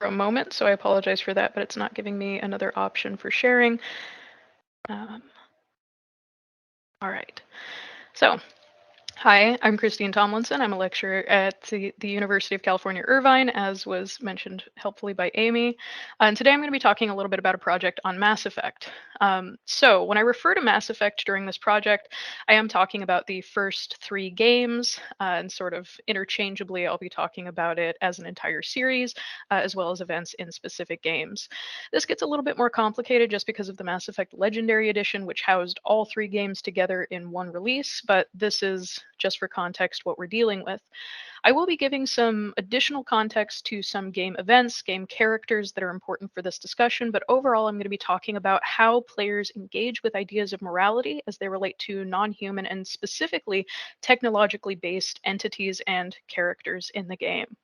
a moment, so I apologize for that, but it's not giving me another option for sharing. Um, all right. So hi, I'm Christine Tomlinson. I'm a lecturer at the University of California, Irvine, as was mentioned helpfully by Amy. And today I'm going to be talking a little bit about a project on Mass Effect. So when I refer to Mass Effect during this project, I am talking about the first three games, and sort of interchangeably, I'll be talking about it as an entire series, as well as events in specific games. This gets a little bit more complicated just because of the Mass Effect Legendary Edition, which housed all three games together in one release, but this is just for context what we're dealing with. I will be giving some additional context to some game events, game characters that are important for this discussion, but overall I'm going to be talking about how players engage with ideas of morality as they relate to non-human and specifically technologically based entities and characters in the game.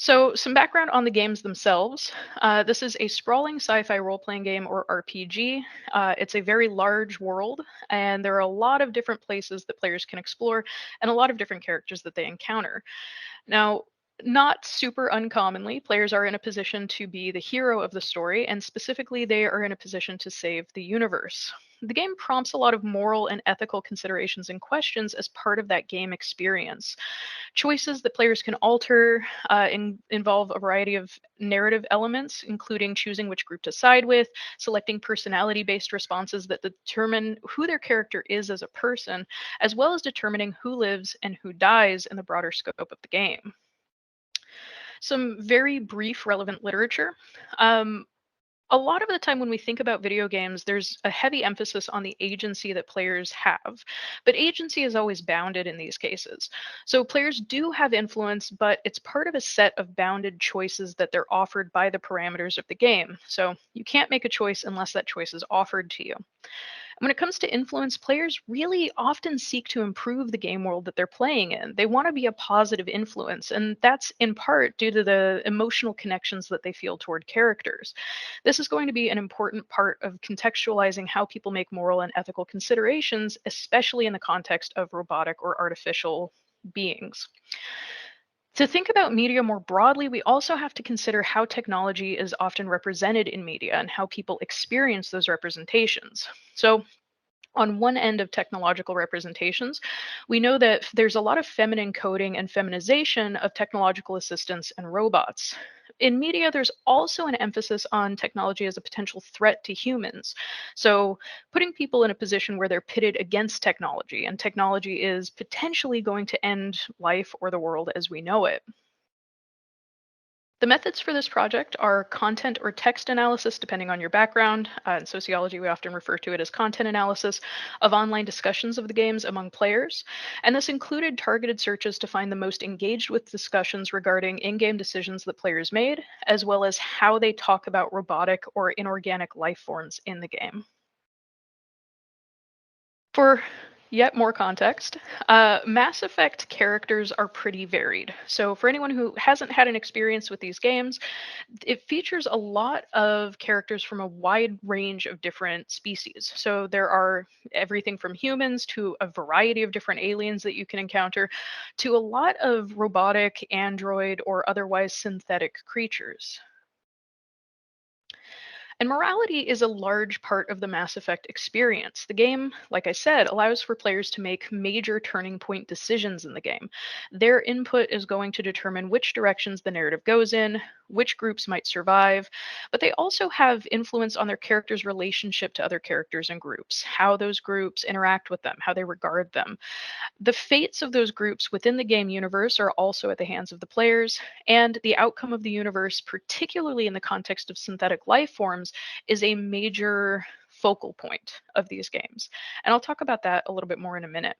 So, some background on the games themselves. This is a sprawling sci fi role playing game or RPG. It's a very large world, and there are a lot of different places that players can explore and a lot of different characters that they encounter. Now, not super uncommonly, players are in a position to be the hero of the story, and specifically, they are in a position to save the universe. The game prompts a lot of moral and ethical considerations and questions as part of that game experience. Choices that players can alter involve a variety of narrative elements, including choosing which group to side with, selecting personality based responses that determine who their character is as a person, as well as determining who lives and who dies in the broader scope of the game. Some very brief relevant literature. Um, a lot of the time when we think about video games, there's a heavy emphasis on the agency that players have, but agency is always bounded in these cases. So players do have influence, but it's part of a set of bounded choices that they're offered by the parameters of the game. So you can't make a choice unless that choice is offered to you. When it comes to influence, players really often seek to improve the game world that they're playing in. They want to be a positive influence, and that's in part due to the emotional connections that they feel toward characters. This is going to be an important part of contextualizing how people make moral and ethical considerations, especially in the context of robotic or artificial beings. To think about media more broadly, we also have to consider how technology is often represented in media and how people experience those representations. So, on one end of technological representations, we know that there's a lot of feminine coding and feminization of technological assistants and robots. In media, there's also an emphasis on technology as a potential threat to humans. So, putting people in a position where they're pitted against technology, and technology is potentially going to end life or the world as we know it. The methods for this project are content or text analysis, depending on your background. In sociology, we often refer to it as content analysis of online discussions of the games among players. And this included targeted searches to find the most engaged with discussions regarding in game decisions that players made, as well as how they talk about robotic or inorganic life forms in the game. For yet more context, Mass Effect characters are pretty varied. So, for anyone who hasn't had an experience with these games, it features a lot of characters from a wide range of different species. So, there are everything from humans to a variety of different aliens that you can encounter, to a lot of robotic, android, or otherwise synthetic creatures. And morality is a large part of the Mass Effect experience. The game, like I said, allows for players to make major turning point decisions in the game. Their input is going to determine which directions the narrative goes in, which groups might survive, but they also have influence on their characters' relationship to other characters and groups, how those groups interact with them, how they regard them. The fates of those groups within the game universe are also at the hands of the players, and the outcome of the universe, particularly in the context of synthetic life forms, is a major focal point of these games. And I'll talk about that a little bit more in a minute.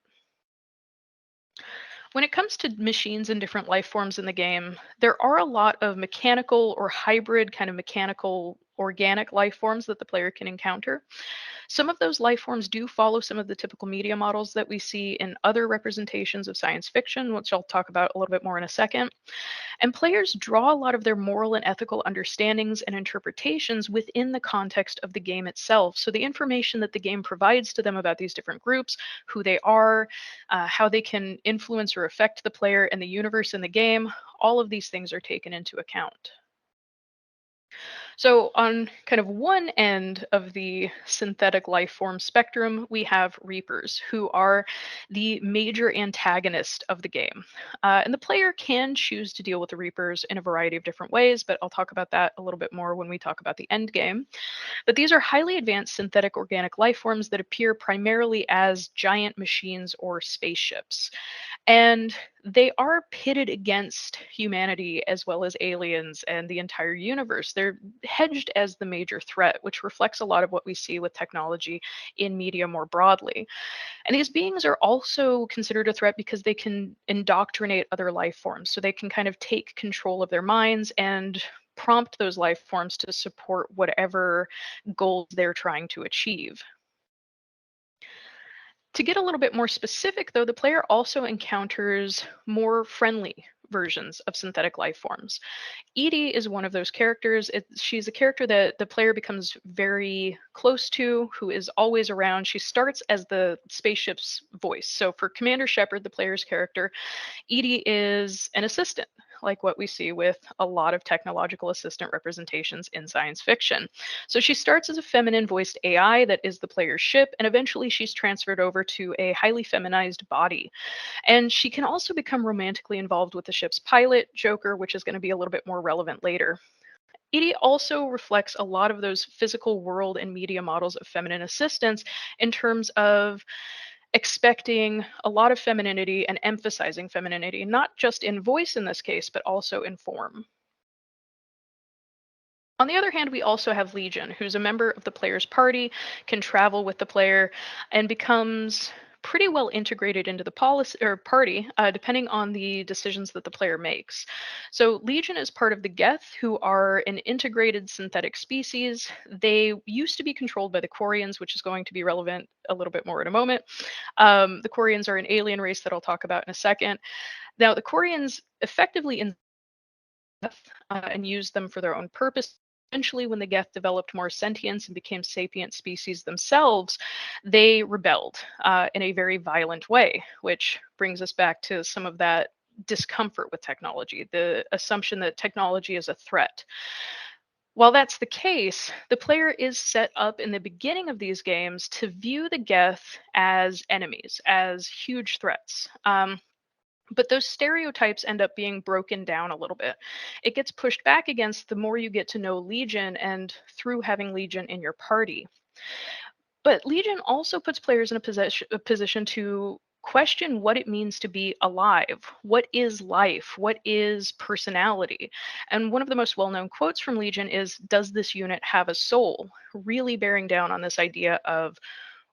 When it comes to machines and different life forms in the game, there are a lot of mechanical or hybrid kind of mechanical organic life forms that the player can encounter. Some of those life forms do follow some of the typical media models that we see in other representations of science fiction, which I'll talk about a little bit more in a second. And players draw a lot of their moral and ethical understandings and interpretations within the context of the game itself. So the information that the game provides to them about these different groups, who they are, how they can influence or affect the player and the universe in the game, all of these things are taken into account. So, on kind of one end of the synthetic life form spectrum, we have Reapers, who are the major antagonist of the game. And the player can choose to deal with the Reapers in a variety of different ways, but I'll talk about that a little bit more when we talk about the end game. But these are highly advanced synthetic organic life forms that appear primarily as giant machines or spaceships. And they are pitted against humanity as well as aliens and the entire universe. They're hedged as the major threat, which reflects a lot of what we see with technology in media more broadly. And these beings are also considered a threat because they can indoctrinate other life forms. So they can kind of take control of their minds and prompt those life forms to support whatever goals they're trying to achieve. To get a little bit more specific, though, the player also encounters more friendly versions of synthetic life forms. Edie is one of those characters. She's a character that the player becomes very close to, who is always around. She starts as the spaceship's voice. So for Commander Shepard, the player's character, Edie is an assistant, like what we see with a lot of technological assistant representations in science fiction. So she starts as a feminine voiced AI that is the player's ship, and eventually she's transferred over to a highly feminized body. And she can also become romantically involved with the ship's pilot, Joker, which is going to be a little bit more relevant later. Edie also reflects a lot of those physical world and media models of feminine assistance in terms of expecting a lot of femininity and emphasizing femininity, not just in voice in this case, but also in form. On the other hand, we also have Legion, who's a member of the player's party, can travel with the player, and becomes pretty well integrated into the policy or party, depending on the decisions that the player makes. So Legion is part of the Geth, who are an integrated synthetic species. They used to be controlled by the Quarians, which is going to be relevant a little bit more in a moment. The Quarians are an alien race that I'll talk about in a second. Now, the Quarians effectively and used them for their own purpose. Eventually, when the Geth developed more sentience and became sapient species themselves, they rebelled in a very violent way, which brings us back to some of that discomfort with technology, the assumption that technology is a threat. While that's the case, the player is set up in the beginning of these games to view the Geth as enemies, as huge threats. But those stereotypes end up being broken down a little bit. It gets pushed back against the more you get to know Legion and through having Legion in your party. But Legion also puts players in a position to question what it means to be alive. What is life? What is personality? And one of the most well known quotes from Legion is, "Does this unit have a soul?" Really bearing down on this idea of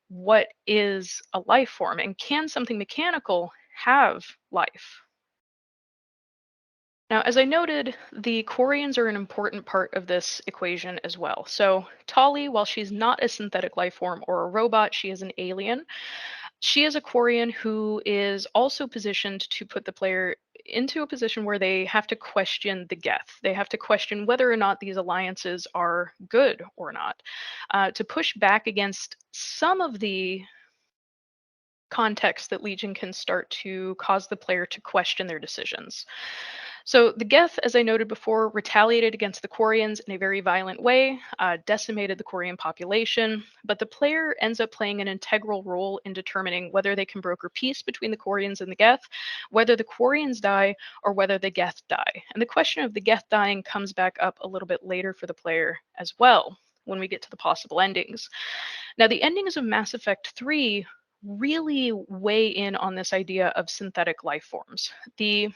what is a life form and can something mechanical have life? Now, as I noted, the Quarians are an important part of this equation as well. So, Tali, while she's not a synthetic life form or a robot, she is an alien. She is a Quarian who is also positioned to put the player into a position where they have to question the Geth. They have to question whether or not these alliances are good or not, to push back against some of the context that Legion can start to cause the player to question their decisions. So the Geth, as I noted before, retaliated against the Quarians in a very violent way, decimated the Quarian population, but the player ends up playing an integral role in determining whether they can broker peace between the Quarians and the Geth, whether the Quarians die, or whether the Geth die. And the question of the Geth dying comes back up a little bit later for the player as well when we get to the possible endings. Now, the endings of Mass Effect 3 really weigh in on this idea of synthetic life forms. The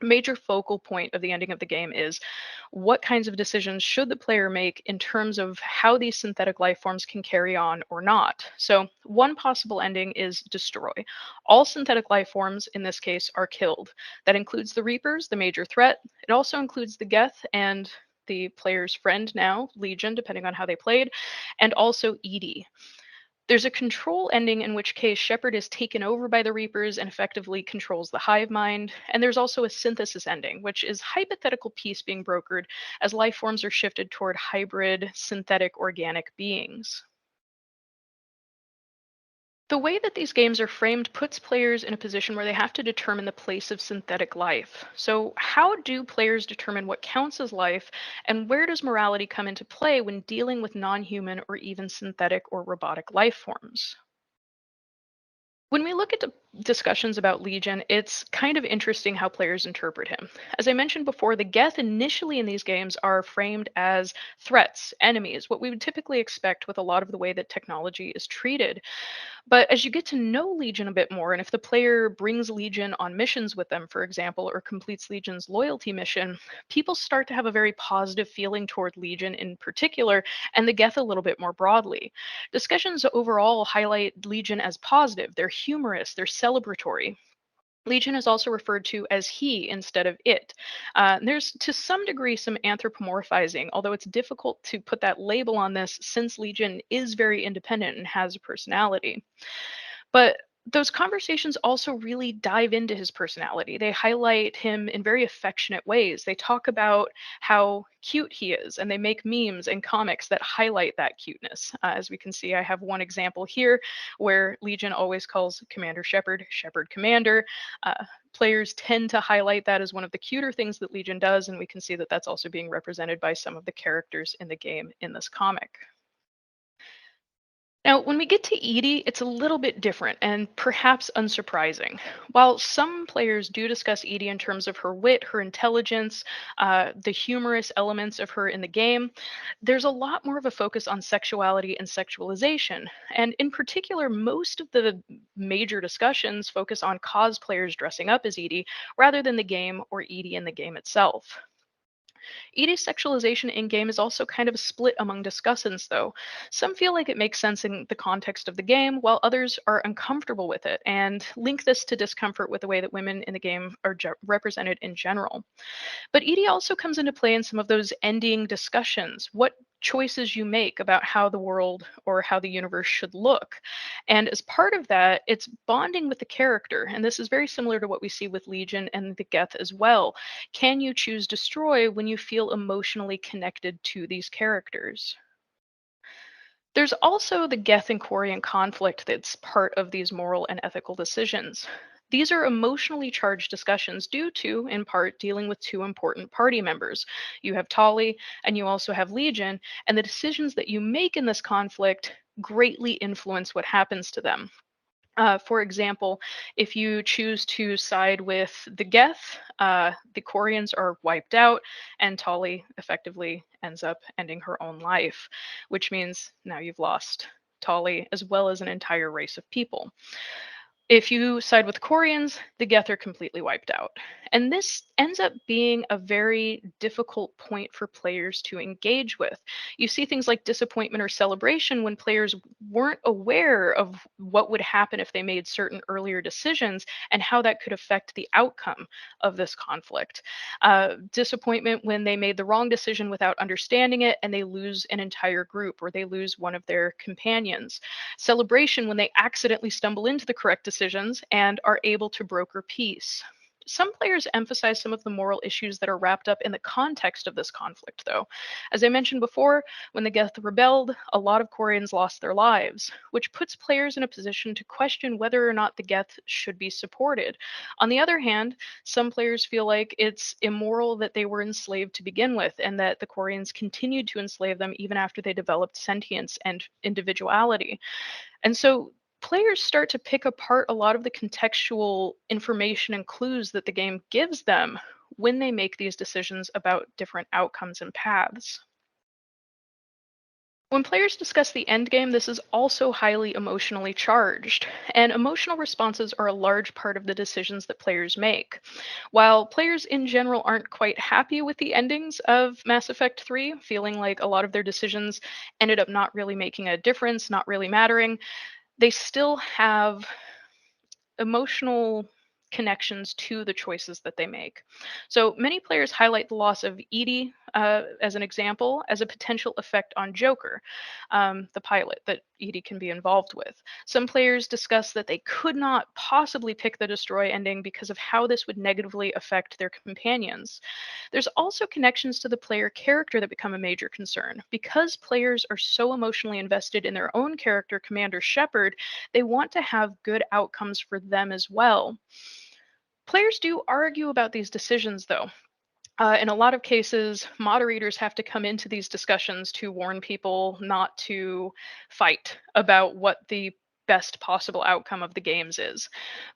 major focal point of the ending of the game is what kinds of decisions should the player make in terms of how these synthetic life forms can carry on or not. So, one possible ending is destroy. All synthetic life forms in this case are killed. That includes the Reapers, the major threat. It also includes the Geth and the player's friend now, Legion, depending on how they played, and also Edie. There's a control ending, in which case Shepard is taken over by the Reapers and effectively controls the hive mind. And there's also a synthesis ending, which is hypothetical peace being brokered as life forms are shifted toward hybrid, synthetic, organic beings. The way that these games are framed puts players in a position where they have to determine the place of synthetic life. So, how do players determine what counts as life, and where does morality come into play when dealing with non human or even synthetic or robotic life forms? When we look at the discussions about Legion, it's kind of interesting how players interpret him. As I mentioned before, the Geth initially in these games are framed as threats, enemies, what we would typically expect with a lot of the way that technology is treated. But as you get to know Legion a bit more, and if the player brings Legion on missions with them, for example, or completes Legion's loyalty mission, people start to have a very positive feeling toward Legion in particular, and the Geth a little bit more broadly. Discussions overall highlight Legion as positive. They're humorous, they're celebratory. Legion is also referred to as he instead of it. There's to some degree some anthropomorphizing, although it's difficult to put that label on this since Legion is very independent and has a personality. But those conversations also really dive into his personality. They highlight him in very affectionate ways. They talk about how cute he is, and they make memes and comics that highlight that cuteness. As we can see, I have one example here where Legion always calls Commander Shepard Shepard Commander. Players tend to highlight that as one of the cuter things that Legion does, and we can see that that's also being represented by some of the characters in the game in this comic. Now, when we get to Edie, it's a little bit different and perhaps unsurprising. While some players do discuss Edie in terms of her wit, her intelligence, the humorous elements of her in the game, there's a lot more of a focus on sexuality and sexualization. And in particular, most of the major discussions focus on cosplayers dressing up as Edie rather than the game or Edie in the game itself. ED sexualization in game is also kind of a split among discussants, though. Some feel like it makes sense in the context of the game, while others are uncomfortable with it and link this to discomfort with the way that women in the game are represented in general. But ED also comes into play in some of those ending discussions. What choices you make about how the world or how the universe should look. And as part of that, it's bonding with the character. And this is very similar to what we see with Legion and the Geth as well. Can you choose destroy when you feel emotionally connected to these characters? There's also the Geth and Quarian conflict that's part of these moral and ethical decisions. These are emotionally charged discussions due to, in part, dealing with two important party members. You have Tali and you also have Legion, and the decisions that you make in this conflict greatly influence what happens to them. For example, if you choose to side with the Geth, the Quarians are wiped out, and Tali effectively ends up ending her own life, which means now you've lost Tali as well as an entire race of people. If you side with Quarians, the Geth are completely wiped out. And this ends up being a very difficult point for players to engage with. You see things like disappointment or celebration when players weren't aware of what would happen if they made certain earlier decisions and how that could affect the outcome of this conflict. Disappointment when they made the wrong decision without understanding it and they lose an entire group or they lose one of their companions. Celebration when they accidentally stumble into the correct decisions and are able to broker peace. Some players emphasize some of the moral issues that are wrapped up in the context of this conflict, though. As I mentioned before, when the Geth rebelled, a lot of Quarians lost their lives, which puts players in a position to question whether or not the Geth should be supported. On the other hand, some players feel like it's immoral that they were enslaved to begin with, and that the Quarians continued to enslave them even after they developed sentience and individuality. And so players start to pick apart a lot of the contextual information and clues that the game gives them when they make these decisions about different outcomes and paths. When players discuss the end game, this is also highly emotionally charged, and emotional responses are a large part of the decisions that players make. While players in general aren't quite happy with the endings of Mass Effect 3, feeling like a lot of their decisions ended up not really making a difference, not really mattering, they still have emotional connections to the choices that they make. So many players highlight the loss of Edie as an example, as a potential effect on Joker, the pilot that Edie can be involved with. Some players discuss that they could not possibly pick the destroy ending because of how this would negatively affect their companions. There's also connections to the player character that become a major concern. Because players are so emotionally invested in their own character, Commander Shepard, they want to have good outcomes for them as well. Players do argue about these decisions, though. In a lot of cases, moderators have to come into these discussions to warn people not to fight about what the best possible outcome of the games is.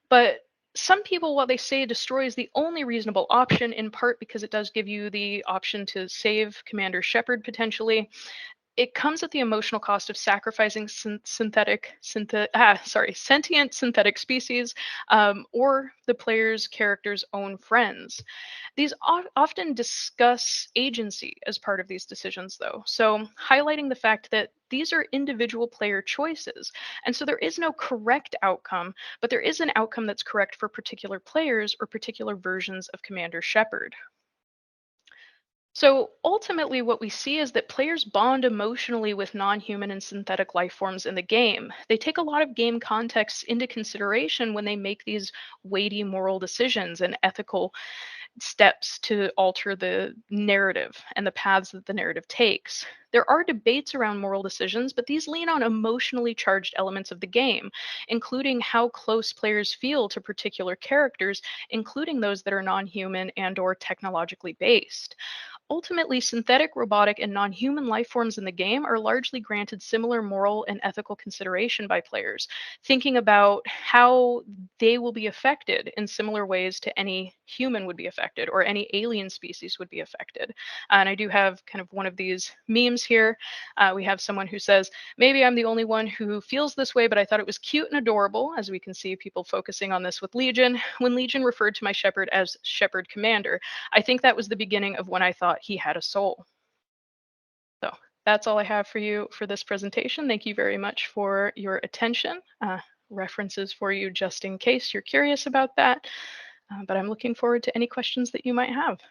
But some people, while they say destroy is the only reasonable option, in part because it does give you the option to save Commander Shepard potentially, it comes at the emotional cost of sacrificing sentient synthetic species, or the player's character's own friends. These often discuss agency as part of these decisions, though, so highlighting the fact that these are individual player choices. And so there is no correct outcome, but there is an outcome that's correct for particular players or particular versions of Commander Shepard. So ultimately, what we see is that players bond emotionally with non human and synthetic life forms in the game. They take a lot of game context into consideration when they make these weighty moral decisions and ethical steps to alter the narrative and the paths that the narrative takes. There are debates around moral decisions, but these lean on emotionally charged elements of the game, including how close players feel to particular characters, including those that are non-human and or technologically based. Ultimately, synthetic, robotic, and non human life forms in the game are largely granted similar moral and ethical consideration by players, thinking about how they will be affected in similar ways to any human would be affected or any alien species would be affected. And I do have kind of one of these memes here. We have someone who says, maybe I'm the only one who feels this way, but I thought it was cute and adorable, as we can see people focusing on this with Legion, when Legion referred to my Shepherd as Shepherd Commander. I think that was the beginning of when I thought he had a soul. So that's all I have for you for this presentation. Thank you very much for your attention. References for you just in case you're curious about that. But I'm looking forward to any questions that you might have.